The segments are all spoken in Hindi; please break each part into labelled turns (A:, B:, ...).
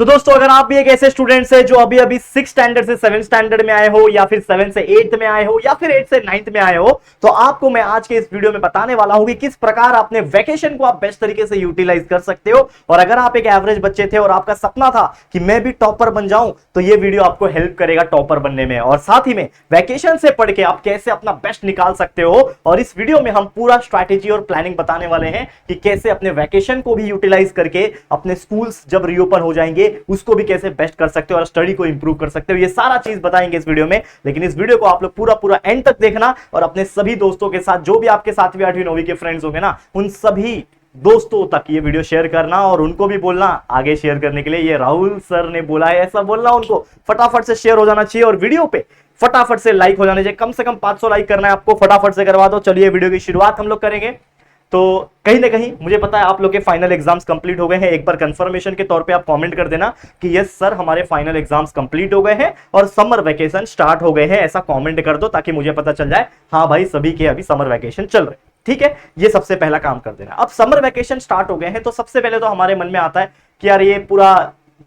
A: तो दोस्तों अगर आप भी एक ऐसे स्टूडेंट्स है जो अभी अभी 6 स्टैंडर्ड से 7 स्टैंडर्ड में आए हो या फिर 7 से 8 में आए हो या फिर 8 से 9 में आए हो, तो आपको मैं आज के इस वीडियो में बताने वाला हूं कि किस प्रकार अपने वैकेशन को आप बेस्ट तरीके से यूटिलाइज कर सकते हो। और अगर आप एक एवरेज बच्चे थे और आपका सपना था कि मैं भी टॉपर बन जाऊं, तो ये वीडियो आपको हेल्प करेगा टॉपर बनने में। और साथ ही में वैकेशन से पढ़ के आप कैसे अपना बेस्ट निकाल सकते हो। और इस वीडियो में हम पूरा स्ट्रैटेजी और प्लानिंग बताने वाले हैं कि कैसे अपने वैकेशन को भी यूटिलाइज करके अपने स्कूल्स जब रीओपन हो जाएंगे उसको भी कैसे बेस्ट कर सकते हो और स्टडी को इंप्रूव कर सकते हो। ये सारा चीज बताएंगे इस वीडियो में, लेकिन इस वीडियो को आप लोग पूरा एंड तक देखना और अपने सभी दोस्तों के साथ, जो भी आपके 7वीं 8वीं 9वीं के फ्रेंड्स होंगे ना, उन सभी दोस्तों तक ये वीडियो शेयर करना और उनको भी बोलना आगे शेयर करने के लिए। ये राहुल सर ने बोला है ऐसा बोलना, उनको फटाफट से शेयर हो जाना चाहिए और वीडियो पे फटाफट से लाइक हो जाने चाहिए। कम से कम 500 लाइक करना है आपको, फटाफट से करवा दो। चलिए वीडियो की शुरुआत हम लोग करेंगे। तो कहीं ना कहीं मुझे पता है आप लोग के फाइनल एग्जाम्स कंप्लीट हो गए हैं। एक बार कंफर्मेशन के तौर पे आप कमेंट कर देना कि यस सर हमारे फाइनल एग्जाम्स कंप्लीट हो गए हैं और समर वेकेशन स्टार्ट हो गए हैं, ऐसा कमेंट कर दो ताकि मुझे पता चल जाए हाँ भाई सभी के अभी समर वेकेशन चल रहे हैं। ठीक है, ये सबसे पहला काम कर देना। अब समर वेकेशन स्टार्ट हो गए हैं तो सबसे पहले तो हमारे मन में आता है कि यार ये पूरा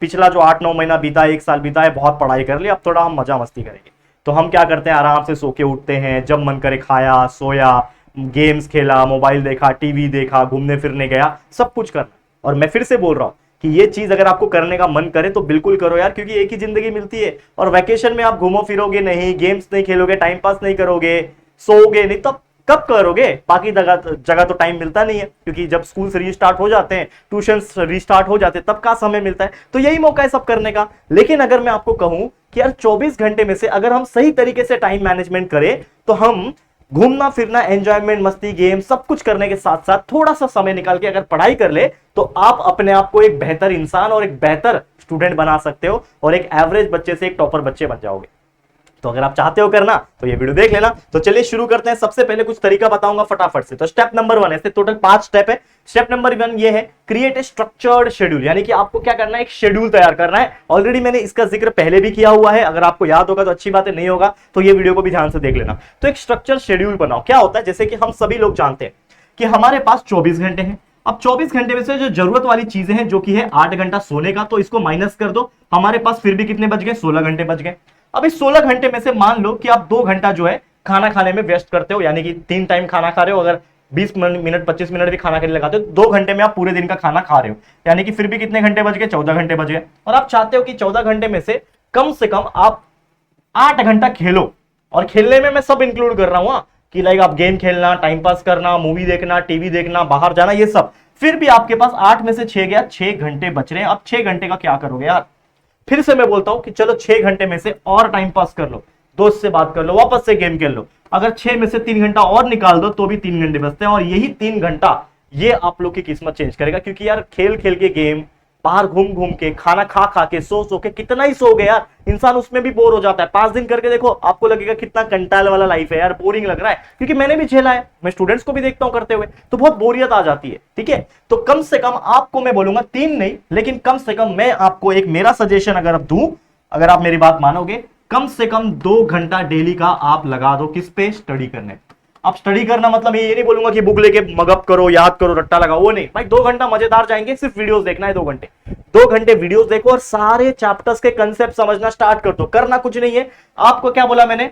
A: पिछला जो 8-9 महीना बीता है, 1 साल बीता है, बहुत पढ़ाई कर ली, अब थोड़ा हम मजा मस्ती करेंगे। तो हम क्या करते हैं, आराम से सो के उठते हैं, जब मन करे खाया, सोया, गेम्स खेला, मोबाइल देखा, टीवी देखा, घूमने फिरने गया, सब कुछ करना। और मैं फिर से बोल रहा हूं कि ये चीज अगर आपको करने का मन करे तो बिल्कुल करो यार, क्योंकि एक ही जिंदगी मिलती है और वैकेशन में आप घूमो फिरोगे नहीं, गेम्स नहीं खेलोगे, टाइम पास नहीं करोगे, सोओगे नहीं, तब कब करोगे? बाकी जगह तो टाइम मिलता नहीं है, क्योंकि जब स्कूल रीस्टार्ट हो जाते हैं, ट्यूशन रीस्टार्ट हो जाते हैं, तब का समय मिलता है। तो यही मौका है सब करने का। लेकिन अगर मैं आपको कहूं कि यार 24 घंटे में से अगर हम सही तरीके से टाइम मैनेजमेंट करें तो हम घूमना फिरना, एंजॉयमेंट, मस्ती, गेम सब कुछ करने के साथ साथ थोड़ा सा समय निकाल के अगर पढ़ाई कर ले तो आप अपने आप को एक बेहतर इंसान और एक बेहतर स्टूडेंट बना सकते हो और एक एवरेज बच्चे से एक टॉपर बच्चे बन जाओगे। तो अगर आप चाहते हो करना तो ये वीडियो देख लेना। तो चलिए शुरू करते हैं। सबसे पहले कुछ तरीका बताऊंगा फटाफट से। तो स्टेप नंबर 1 है, टोटल 5 स्टेप है। स्टेप नंबर 1 ये है, क्रिएट ए स्ट्रक्चर्ड शेड्यूल, यानी कि आपको क्या करना है, एक शेड्यूल तैयार करना है। ऑलरेडी मैंने इसका जिक्र पहले भी किया हुआ है, अगर आपको याद होगा तो अच्छी बात है, नहीं होगा तो ये वीडियो को भी ध्यान से देख लेना। तो एक स्ट्रक्चर शेड्यूल बनाओ। क्या होता है, जैसे कि हम सभी लोग जानते हैं कि हमारे पास 24 घंटे हैं। अब 24 घंटे में से जो जरूरत वाली चीजें हैं, जो कि है 8 घंटा सोने का, तो इसको माइनस कर दो। हमारे पास फिर भी कितने बच गए, 16 घंटे बच गए। अब इस 16 घंटे में से मान लो कि आप 2 घंटा जो है खाना खाने में वेस्ट करते हो, यानी कि 3 टाइम खाना खा रहे हो। अगर 20 मिनट 25 मिनट भी खाना खाने लगाते हो, 2 घंटे में आप पूरे दिन का खाना खा रहे हो, यानी कि फिर भी कितने घंटे बच गए, 14 घंटे बच गए। और आप चाहते हो कि 14 घंटे में से कम आप 8 घंटा खेलो। और खेलने में मैं सब इंक्लूड कर रहा हूं कि लाइक आप गेम खेलना, टाइम पास करना, मूवी देखना, टीवी देखना, बाहर जाना, ये सब। फिर भी आपके पास 8 में से 6 गया, 6 घंटे बच रहे हैं। अब 6 घंटे का क्या करोगे यार? फिर से मैं बोलता हूं कि चलो 6 घंटे में से और टाइम पास कर लो, दोस्त से बात कर लो, वापस से गेम खेल लो। अगर 6 में से 3 घंटा और निकाल दो तो भी 3 घंटे बचते हैं। और यही 3 घंटा ये आप लोग की किस्मत चेंज करेगा, क्योंकि यार खेल खेल के गेम, बाहर घूम घूम के, खाना खा खा के, सो के कितना ही सोओगे यार, इंसान उसमें भी बोर हो जाता है। 5 दिन करके देखो, आपको लगेगा कितना कंटाल वाला लाइफ है यार, बोरिंग लग रहा है। क्योंकि मैंने भी झेला है, मैं स्टूडेंट्स को भी देखता हूं करते हुए, तो बहुत बोरियत आ जाती है। ठीक है, तो कम से कम आपको मैं बोलूंगा 3 नहीं, लेकिन कम से कम मैं आपको एक मेरा सजेशन अगर आप दूं, अगर आप मेरी बात मानोगे, कम से कम 2 घंटा डेली का आप लगा दो। किस पे? स्टडी करने। अब स्टडी करना मतलब ये नहीं बोलूंगा कि बुक लेके मगअप करो, याद करो, रट्टा लगाओ, वो नहीं भाई। 2 घंटा मजेदार जाएंगे, सिर्फ वीडियोस देखना है 2 घंटे। 2 घंटे वीडियोस देखो और सारे चैप्टर्स के कंसेप्ट समझना स्टार्ट कर दो। करना कुछ नहीं है, आपको क्या बोला मैंने,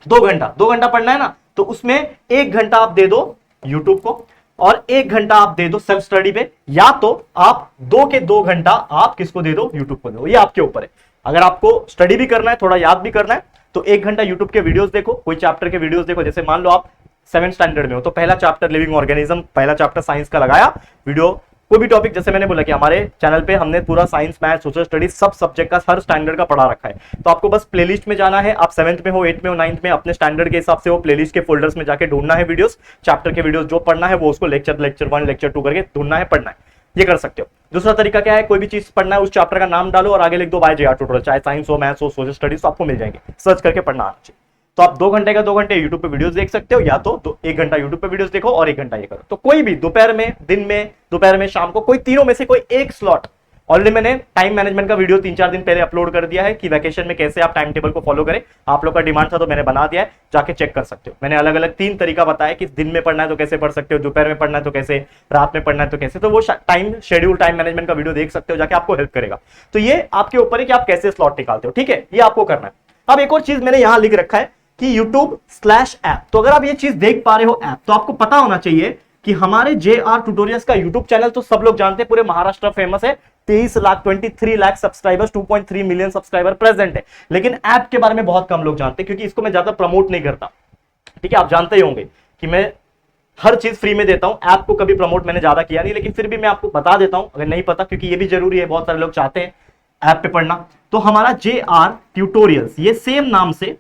A: 2 घंटा पढ़ना है ना, तो उसमें 1 घंटा आप दे दो यूट्यूब को और 1 घंटा आप दे दो सेल्फ स्टडी पे, या तो आप 2 के 2 घंटा आप किसको दे दो, यूट्यूब को दो। ये आपके ऊपर है। अगर आपको स्टडी भी करना है, थोड़ा याद भी करना है, तो 1 घंटा यूट्यूब के वीडियोस देखो, कोई चैप्टर के वीडियोस देखो। जैसे मान लो आप 7 स्टैंडर्ड में हो, तो पहला चैप्टर लिविंग ऑर्गेनिज्म, पहला चैप्टर साइंस का लगाया वीडियो। कोई भी टॉपिक, जैसे मैंने बोला कि हमारे चैनल पे हमने पूरा साइंस, मैथ, सोशल स्टडीज सब सब्जेक्ट का हर स्टैंडर्ड का पढ़ा रखा है। तो आपको बस प्लेलिस्ट में जाना है। आप 7th में हो, 8th में हो, 9th में, अपने स्टैंडर्ड के हिसाब से वो प्लेलिस्ट के फोल्डर्स में जाके ढूंढना है वीडियोस, चैप्टर के वीडियोस जो पढ़ना है वो उसको लेक्चर 1, लेक्चर 2 करके ढूंढना है, पढ़ना है। ये कर सकते हो। दूसरा तरीका क्या है, कोई भी चीज पढ़ना है, उस चैप्टर का नाम डालो और आगे लिख दो बाय जे आर ट्यूटोरियल, चाहे साइंस हो, मैथ्स हो, सोशल स्टडीज, तो आपको मिल जाएंगे। सर्च करके पढ़ना आना चाहिए। तो आप 2 घंटे का 2 घंटे यूट्यूब पे वीडियोस देख सकते हो, या तो 1 घंटा यूट्यूब पे वीडियोस देखो और 1 घंटा ये करो। तो कोई भी दोपहर में, दिन में, दोपहर में, शाम को, कोई तीनों में से कोई एक स्लॉट ऑलरेडी मैंने टाइम मैनेजमेंट का वीडियो 3-4 दिन पहले अपलोड कर दिया है कि वैकेशन में कैसे आप टाइम टेबल को फॉलो करें। आप लोग का डिमांड था तो मैंने बना दिया है, जाके चेक कर सकते हो। मैंने अलग अलग 3 तरीका बताया कि दिन में पढ़ना है तो कैसे पढ़ सकते हो, दोपहर में पढ़ना है तो कैसे, रात में पढ़ना है तो कैसे। तो वो टाइम शेड्यूल, टाइम मैनेजमेंट का वीडियो देख सकते हो, जाके आपको हेल्प करेगा। तो ये आपके ऊपर है कि आप कैसे स्लॉट निकालते हो, ठीक है, ये आपको करना है। अब एक और चीज मैंने यहां लिख रखा है कि YouTube/ऐप। तो अगर आप ये चीज देख पा रहे हो ऐप, तो आपको पता होना चाहिए कि हमारे JR ट्यूटोरियल्स का YouTube चैनल तो सब लोग जानते हैं, पूरे महाराष्ट्र फेमस है। 23 lakh 23 lakh subscribers, 2.3 million subscriber present है। लेकिन ऐप के बारे में बहुत कम लोग जानते हैं, क्योंकि इसको मैं ज्यादा प्रमोट नहीं करता, ठीक है। आप जानते ही होंगे कि मैं हर चीज फ्री में देता हूं, ऐप को कभी प्रमोट मैंने ज्यादा किया नहीं, लेकिन फिर भी मैं आपको बता देता हूं अगर नहीं पता, क्योंकि ये भी जरूरी है, बहुत सारे लोग चाहते हैं ऐप पे पढ़ना। तो हमारा JR ट्यूटोरियल्स, ये सेम नाम से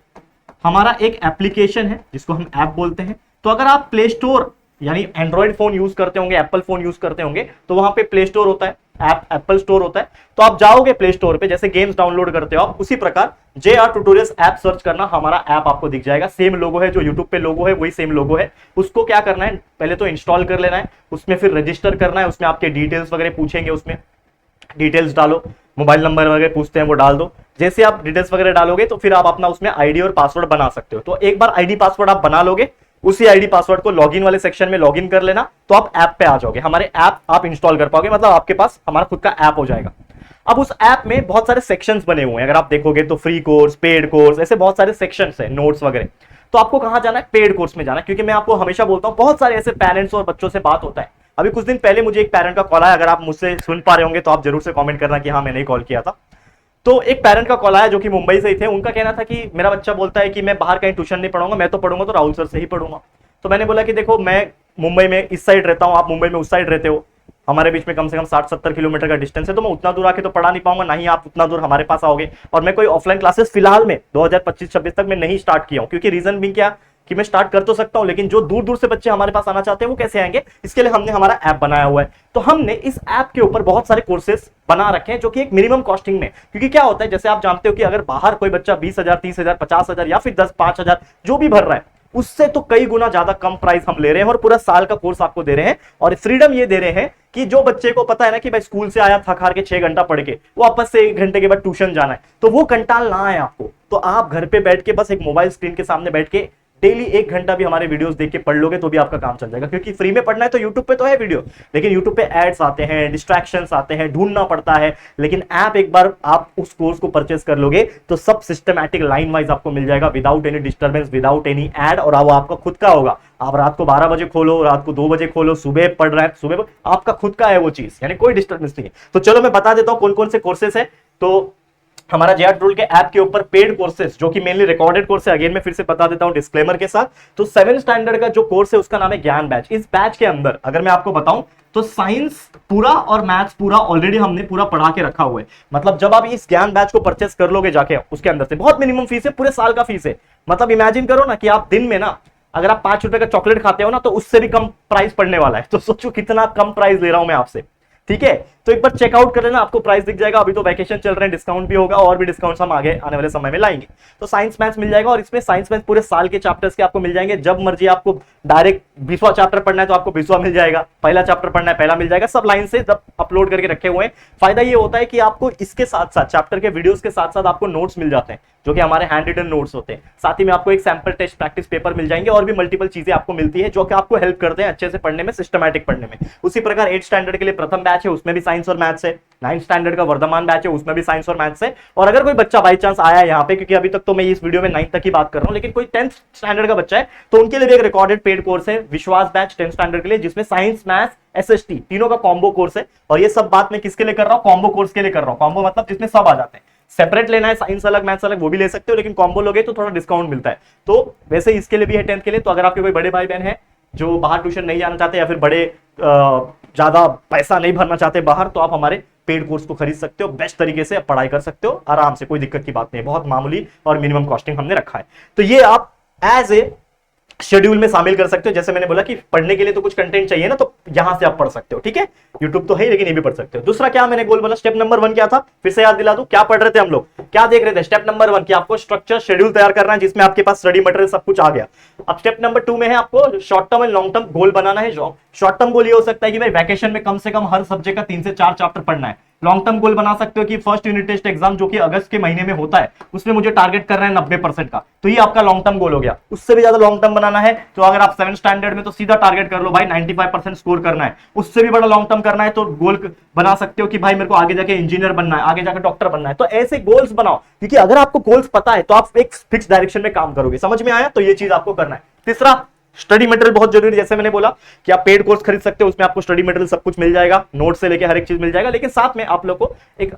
A: हमारा एक एप्लीकेशन है जिसको हम ऐप बोलते हैं। तो अगर आप प्ले स्टोर यानी एंड्रॉइड फोन यूज करते होंगे, एप्पल फोन यूज करते होंगे, तो वहां पे प्ले स्टोर होता है, ऐप एप्पल स्टोर होता है। तो आप जाओगे प्ले स्टोर पे, जैसे गेम्स डाउनलोड करते हो आप, उसी प्रकार JR ट्यूटोरियल्स ऐप सर्च करना, हमारा ऐप आपको दिख जाएगा। सेम लोगो है, जो यूट्यूब पे लोगो है वही सेम लोगो है। उसको क्या करना है, पहले तो इंस्टॉल कर लेना है, उसमें फिर रजिस्टर करना है, उसमें आपके डिटेल्स वगैरह पूछेंगे, उसमें डिटेल्स डालो, मोबाइल नंबर वगैरह पूछते हैं वो डाल दो। जैसे आप डिटेल्स वगैरह डालोगे तो फिर आप अपना उसमें आईडी और पासवर्ड बना सकते हो। तो एक बार आईडी पासवर्ड आप बना लोगे, उसी आईडी पासवर्ड को लॉगिन वाले सेक्शन में लॉगिन कर लेना, तो आप ऐप पे आ जाओगे, हमारे ऐप आप इंस्टॉल कर पाओगे, मतलब आपके पास हमारा खुद का ऐप हो जाएगा। अब उस ऐप में बहुत सारे सेक्शंस बने हुए हैं, अगर आप देखोगे तो फ्री कोर्स, पेड कोर्स, ऐसे बहुत सारे सेक्शंस हैं, नोट्स वगैरह। तो आपको कहां जाना है, पेड कोर्स में जाना है, क्योंकि मैं आपको हमेशा बोलता हूं, बहुत सारे ऐसे पेरेंट्स और बच्चों से बात होता है। अभी कुछ दिन पहले मुझे एक पेरेंट का कॉल आया, अगर आप मुझसे सुन पा रहे होंगे तो आप जरूर से कमेंट करना कि हाँ मैंने ही कॉल किया था। तो एक पेरेंट का कॉल आया जो कि मुंबई से ही थे। उनका कहना था कि मेरा बच्चा बोलता है कि मैं बाहर कहीं ट्यूशन नहीं पढ़ूंगा, मैं तो पढ़ूंगा तो राहुल सर से ही पढ़ूंगा। तो मैंने बोला कि देखो, मैं मुंबई में इस साइड रहता हूं, आप मुंबई में उस साइड रहते हो, हमारे बीच में कम से कम 60-70 किलोमीटर का डिस्टेंस है, तो मैं उतना दूर आके तो पढ़ा नहीं पाऊंगा, ना ही आप उतना दूर हमारे पास आओगे। और मैं कोई ऑफलाइन क्लासेस फिलहाल में 2025-26 तक मैं नहीं स्टार्ट किया हूं, क्योंकि रीजन भी क्या कि मैं स्टार्ट कर तो सकता हूं, लेकिन जो दूर दूर से बच्चे हमारे पास आना चाहते हैं वो कैसे आएंगे, इसके लिए हमने हमारा ऐप बनाया हुआ है। तो हमने इस ऐप के ऊपर बहुत सारे कोर्सेस बना रखे हैं, जो कि एक मिनिमम कॉस्टिंग में, क्योंकि क्या होता है, जैसे आप जानते हो कि अगर बाहर कोई बच्चा 20,000, 30,000, 50,000 या फिर 10-5,000 जो भी भर रहा है, उससे तो कई गुना ज्यादा कम प्राइस हम ले रहे हैं, और पूरा साल का कोर्स आपको दे रहे हैं। और फ्रीडम ये दे रहे हैं कि जो बच्चे को पता है ना कि भाई स्कूल से आया थक हार के 6 घंटा पढ़ के वापस से 1 घंटे के बाद ट्यूशन जाना है, तो वो कंटाल ना आए आपको, तो आप घर पे बैठ के बस एक मोबाइल स्क्रीन के सामने बैठ के डेली 1 घंटा भी हमारे वीडियोस देख के पढ़ लोगे तो भी आपका काम चल जाएगा। क्योंकि फ्री में पढ़ना है तो यूट्यूब पे तो है वीडियो, लेकिन यूट्यूब पे एड्स आते हैं, डिस्ट्रैक्शंस आते हैं, ढूंढना पड़ता है। लेकिन ऐप एक बार आप उस कोर्स को परचेस कर लोगे तो सब सिस्टमैटिक लाइन वाइज आपको मिल जाएगा, without any disturbance, without any ad, और वो आपका खुद का होगा। आप रात को 12 बजे खोलो, रात को 2 बजे खोलो, सुबह पढ़ रहे हैं सुबह, आपका खुद का है वो चीज, यानी कोई डिस्टर्बेंस नहीं है। तो चलो मैं बता देता हूं कौन कौन से कोर्सेस है। तो हमारा JR ट्यूटोरियल के ऐप के ऊपर पेड कोर्सेस, जो कि मेनली रिकॉर्डेड कोर्स है, अगेन मैं फिर से बता देता हूं डिस्क्लेमर के साथ। तो 7 स्टैंडर्ड का जो कोर्स है उसका नाम है ज्ञान बैच। इस बैच के अंदर अगर मैं आपको बताऊं तो साइंस पूरा और मैथ्स पूरा ऑलरेडी हमने पूरा पढ़ा के रखा हुआ है। मतलब जब आप इस ज्ञान बैच को परचेस कर लोगे जाके, उसके अंदर से बहुत मिनिमम फीस है, पूरे साल का फीस है। मतलब इमेजिन करो ना कि आप दिन में ना अगर आप 5 रुपए का चॉकलेट खाते हो ना, तो उससे भी कम प्राइस पड़ने वाला है। तो सोचो कितना कम प्राइस ले रहा हूं मैं आपसे, ठीक है। तो एक बार चेकआउट कर लेना, आपको प्राइस दिख जाएगा। अभी तो वैकेशन चल रहे हैं, डिस्काउंट भी होगा, और भी डिस्काउंट हम आगे आने वाले समय में लाएंगे। तो साइंस मैथ्स मिल जाएगा, और इसमें साइंस मैथ्स पूरे साल के चैप्टर्स के आपको मिल जाएंगे। जब मर्जी आपको डायरेक्ट 20वां चैप्टर पढ़ना है तो आपको 20वां मिल जाएगा, पहला चैप्टर पढ़ना है पहला मिल जाएगा, सब लाइन से सब अपलोड करके रखे हुए हैं। फायदा ये होता है कि आपको इसके साथ साथ चैप्टर के वीडियोस के साथ साथ आपको नोट्स मिल जाते हैं, जो कि हमारे हैंड रिटन नोट्स होते हैं। साथ ही में आपको एक सैंपल टेस्ट प्रैक्टिस पेपर मिल जाएंगे, और भी मल्टीपल चीजें आपको मिलती है जो कि आपको हेल्प करते हैं अच्छे से पढ़ने में, सिस्टमैटिक पढ़ने में। उसी प्रकार 8 स्टैंडर्ड के लिए प्रथम बैच है, उसमें भी साइंस और मैथ्स है। 9 स्टैंडर्ड का वर्धमान बैच है, उसमें भी साइंस और मैथ्स है। और अगर कोई बच्चा बाई चांस आया यहाँ पे, क्योंकि अभी तक तो मैं इस वीडियो में 9 तक की बात कर रहा हूँ, लेकिन कोई 10th स्टैंडर्ड का बच्चा है तो उनके लिए भी एक रिकॉर्डेड पेड कोर्स है, विश्वास बैच 10th स्टैंडर्ड के लिए, जिसमें साइंस मैथ्स SST तीनों का कॉम्बो कोर्स है। और ये सब बात मैं किसके लिए कर रहा हूँ, कॉम्बो कोर्स के लिए कर रहा हूँ। कॉम्बो मतलब जिसमें सब आ जाते हैं। सेपरेट लेना है, साइंस अलग मैथ्स अलग, वो भी ले सकते हो, लेकिन कॉम्बो लोगे तो थोड़ा डिस्काउंट मिलता है। तो वैसे इसके लिए भी है 10th के लिए। तो अगर आपके कोई बड़े भाई बहन है जो बाहर ट्यूशन नहीं जाना चाहते, या फिर बड़े ज्यादा पैसा नहीं भरना चाहते बाहर, तो आप हमारे पेड कोर्स को खरीद सकते हो, बेस्ट तरीके से पढ़ाई कर सकते हो आराम से, कोई दिक्कत की बात नहीं है। बहुत मामूली और मिनिमम कॉस्टिंग हमने रखा है। तो ये आप एज ए शेड्यूल में शामिल कर सकते हो। जैसे मैंने बोला कि पढ़ने के लिए तो कुछ कंटेंट चाहिए ना, तो यहां से आप पढ़ सकते हो, ठीक है। यूट्यूब तो है लेकिन ये भी पढ़ सकते हो। दूसरा क्या मैंने गोल बोला, स्टेप नंबर 1 क्या था, फिर से याद दिला दूं, क्या पढ़ रहे थे हम लोग, क्या देख रहे थे। स्टेप नंबर 1 कि आपको स्ट्रक्चर शेड्यूल तैयार करना है, जिसमें आपके पास स्टडी मटेरियल सब कुछ आ गया। अब स्टेप नंबर 2 में है आपको short term and long term goal बनाना है। जो शॉर्ट टर्म गोल ये हो सकता है कि भाई वैकेशन में कम से कम हर सब्जेक्ट का 3 से 4 चैप्टर पढ़ना है, लॉन्ग टर्म गोल बना सकते हो कि फर्स्ट यूनिट टेस्ट एग्जाम जो कि अगस्त के महीने में होता है उसमें मुझे टारगेट करना है 90% का, तो ये आपका लॉन्ग टर्म गोल हो गया। उससे भी ज्यादा लॉन्ग टर्म बनाना है तो अगर आप 7 स्टैंडर्ड में तो सीधा टारगेट कर लो भाई 95% स्कोर करना है। उससे भी बड़ा लॉन्ग टर्म करना है तो गोल बना सकते हो कि भाई मेरे को आगे जाके इंजीनियर बनना है, आगे जाके डॉक्टर बनना है। तो ऐसे गोल्स बनाओ, क्योंकि अगर आपको गोल्स पता है तो आप एक फिक्स डायरेक्शन में काम करोगे। समझ में आया? तो ये चीज आपको करना है। तीसरा, स्टडी मटेरियल बहुत जरूरी है। जैसे मैंने बोला कि आप पेड कोर्स खरीद सकते हो, उसमें आपको स्टडी मटेरियल सब कुछ मिल जाएगा, नोट से लेके हर एक चीज मिल जाएगा, लेकिन साथ में आप लोग को एक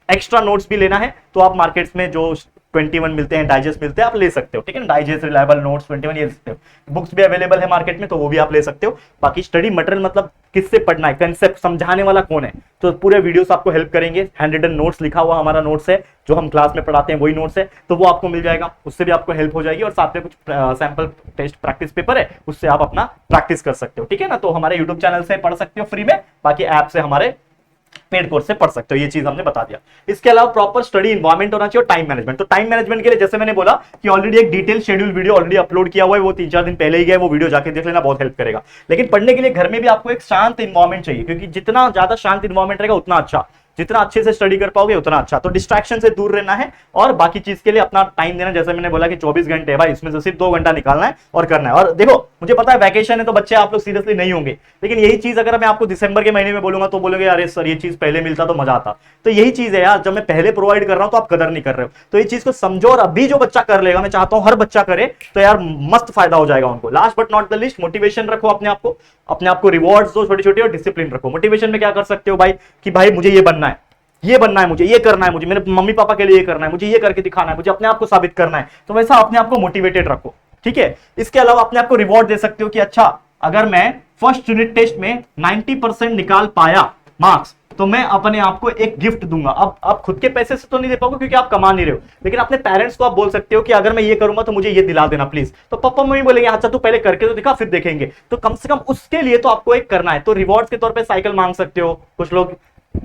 A: एक्स्ट्रा नोट्स भी लेना है। तो आप मार्केट्स में जो 21 मिलते हैं, डाइजेस्ट मिलते हैं, आप ले सकते हो, ठीक है ना। डाइजेस्ट, रिलायबल नोट्स 21 ये सकते हो। बुक्स भी अवेलेबल है मार्केट में, तो वो भी आप ले सकते हो। बाकी स्टडी मटेरियल मतलब किससे पढ़ना है, कंसेप्ट समझाने वाला कौन है, तो पूरे वीडियोस आपको हेल्प करेंगे। हैंड रिटन नोट्स लिखा हुआ हमारा नोट्स है, जो हम क्लास में पढ़ाते हैं वही नोट्स है, तो वो आपको मिल जाएगा, उससे भी आपको हेल्प हो जाएगी। और साथ में कुछ सैंपल टेस्ट प्रैक्टिस पेपर है, उससे आप अपना प्रैक्टिस कर सकते हो, ठीक है ना। तो हमारे यूट्यूब चैनल से पढ़ सकते हो फ्री में, बाकी ऐप से हमारे पेड कोर्स से पढ़ सकते हो। ये चीज हमने बता दिया। इसके अलावा प्रॉपर स्टडी इन्वायरमेंट होना चाहिए और टाइम मैनेजमेंट। तो टाइम मैनेजमेंट के लिए जैसे मैंने बोला कि ऑलरेडी एक detail schedule video already upload किया हुआ है, वो 3-4 दिन पहले ही गया, वो वीडियो जाके देख लेना, बहुत हेल्प करेगा। लेकिन पढ़ने के लिए घर में भी आपको एक शांत इन्वायरमेंट चाहिए, क्योंकि जितना ज्यादा शांत इन्वायरमेंट रहेगा उतना अच्छा, जितना अच्छे से स्टडी कर पाओगे उतना अच्छा। तो डिस्ट्रैक्शन से दूर रहना है और बाकी चीज के लिए अपना टाइम देना। जैसे मैंने बोला कि 24 घंटे है भाई, इसमें से सिर्फ 2 घंटा निकालना है और करना है। और देखो मुझे पता है वैकेशन है तो बच्चे आप लोग सीरियसली नहीं होंगे, लेकिन यही चीज अगर मैं आपको दिसंबर के महीने में बोलूंगा तो बोलोगे अरे सर ये चीज पहले मिलता तो मजा आता। तो यही चीज है यार, जब मैं पहले प्रोवाइड कर रहा हूं तो आप कदर नहीं कर रहे हो। तो ये चीज को समझो और अभी जो बच्चा कर लेगा, मैं चाहता हूं हर बच्चा करे, तो यार मस्त फायदा हो जाएगा उनको। Last but not the list, motivation रखो अपने आप को रिवॉर्ड्स दो छोटी छोटी, और डिसिप्लिन रखो। मोटिवेशन में क्या कर सकते हो भाई कि भाई मुझे ये बनना है, ये बनना है, मुझे ये करना है, मुझे मेरे मम्मी पापा के लिए ये करना है, मुझे ये करके दिखाना है, मुझे अपने आप को साबित करना है। तो वैसा अपने आप को मोटिवेटेड रखो, ठीक है। इसके अलावा अपने आप को रिवॉर्ड दे सकते हो कि अच्छा अगर मैं फर्स्ट यूनिट टेस्ट में 90% निकाल पाया मार्क्स, तो मैं अपने आप को एक गिफ्ट दूंगा। अब आप खुद के पैसे से तो नहीं दे पाओगे क्योंकि आप कमा नहीं रहे हो, लेकिन अपने पेरेंट्स को आप बोल सकते हो कि अगर मैं ये करूंगा तो मुझे ये दिला देना प्लीज। तो पापा मम्मी बोलेंगे अच्छा तू पहले करके तो दिखा फिर देखेंगे। तो कम से कम उसके लिए तो आपको एक करना है। तो रिवॉर्ड्स के तौर पे साइकिल मांग सकते हो, कुछ लोग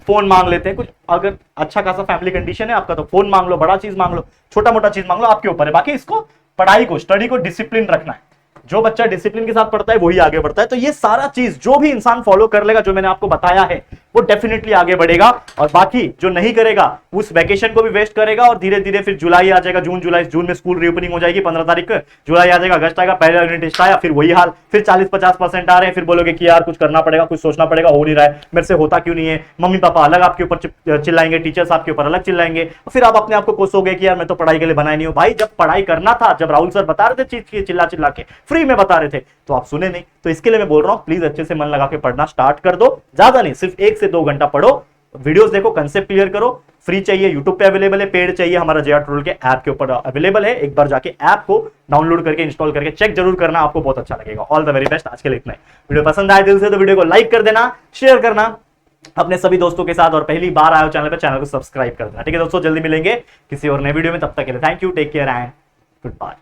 A: फोन मांग लेते हैं, कुछ अगर अच्छा खासा फैमिली कंडीशन है आपका तो फोन मांग लो, बड़ा चीज मांग लो, छोटा मोटा चीज मांग लो, आपके ऊपर है। बाकी इसको पढ़ाई को, स्टडी को डिसिप्लिन रखना है। जो बच्चा डिसिप्लिन के साथ पढ़ता है वही आगे बढ़ता है। तो ये सारा चीज जो भी इंसान फॉलो कर लेगा, जो मैंने आपको बताया है, वो डेफिनेटली आगे बढ़ेगा। और बाकी जो नहीं करेगा उस वैकेशन को भी वेस्ट करेगा और धीरे धीरे फिर जुलाई आ जाएगा, जून में स्कूल रीओपनिंग हो जाएगी 15 तारीख को, जुलाई आ जाएगा, अगस्त आएगा, पहला यूनिट टेस्ट आया, फिर वही हाल, फिर 40-50% आ रहे हैं, फिर बोलोगे कि यार कुछ करना पड़ेगा, कुछ सोचना पड़ेगा, हो नहीं रहा है, मेरे से होता क्यों नहीं है। मम्मी पापा अलग आपके ऊपर चिल्लाएंगे, टीचर्स आपके ऊपर अलग चिल्लाएंगे, फिर आप अपने आप को कोसोगे कि यार मैं तो पढ़ाई के लिए बनाई नहीं हूं। भाई जब पढ़ाई करना था, जब राहुल सर बता रहे थे चीज चिल्ला चिल्ला के, फ्री में बता रहे थे, तो आप सुने नहीं। तो इसके लिए मैं बोल रहा हूं प्लीज अच्छे से मन लगा के पढ़ना स्टार्ट कर दो। ज्यादा नहीं, सिर्फ 1 से 2 घंटा पढ़ो, वीडियोस देखो, कंसेप्ट क्लियर करो। फ्री चाहिए यूट्यूब पे अवेलेबल है, पेड चाहिए हमारा जे आर ट्यूटोरियल के ऐप के ऊपर अवेलेबल है। एक बार जाके ऐप को डाउनलोड करके इंस्टॉल करके चेक जरूर करना, आपको बहुत अच्छा लगेगा। All the very best. आज के लिए इतना ही। वीडियो पसंद आए दिल से तो वीडियो को लाइक कर देना, शेयर करना अपने सभी दोस्तों के साथ, और पहली बार आए हो चैनल पे चैनल को सब्सक्राइब कर देना, ठीक है दोस्तों। जल्दी मिलेंगे किसी और नए वीडियो में, तब तक के लिए thank you, take care and good bye.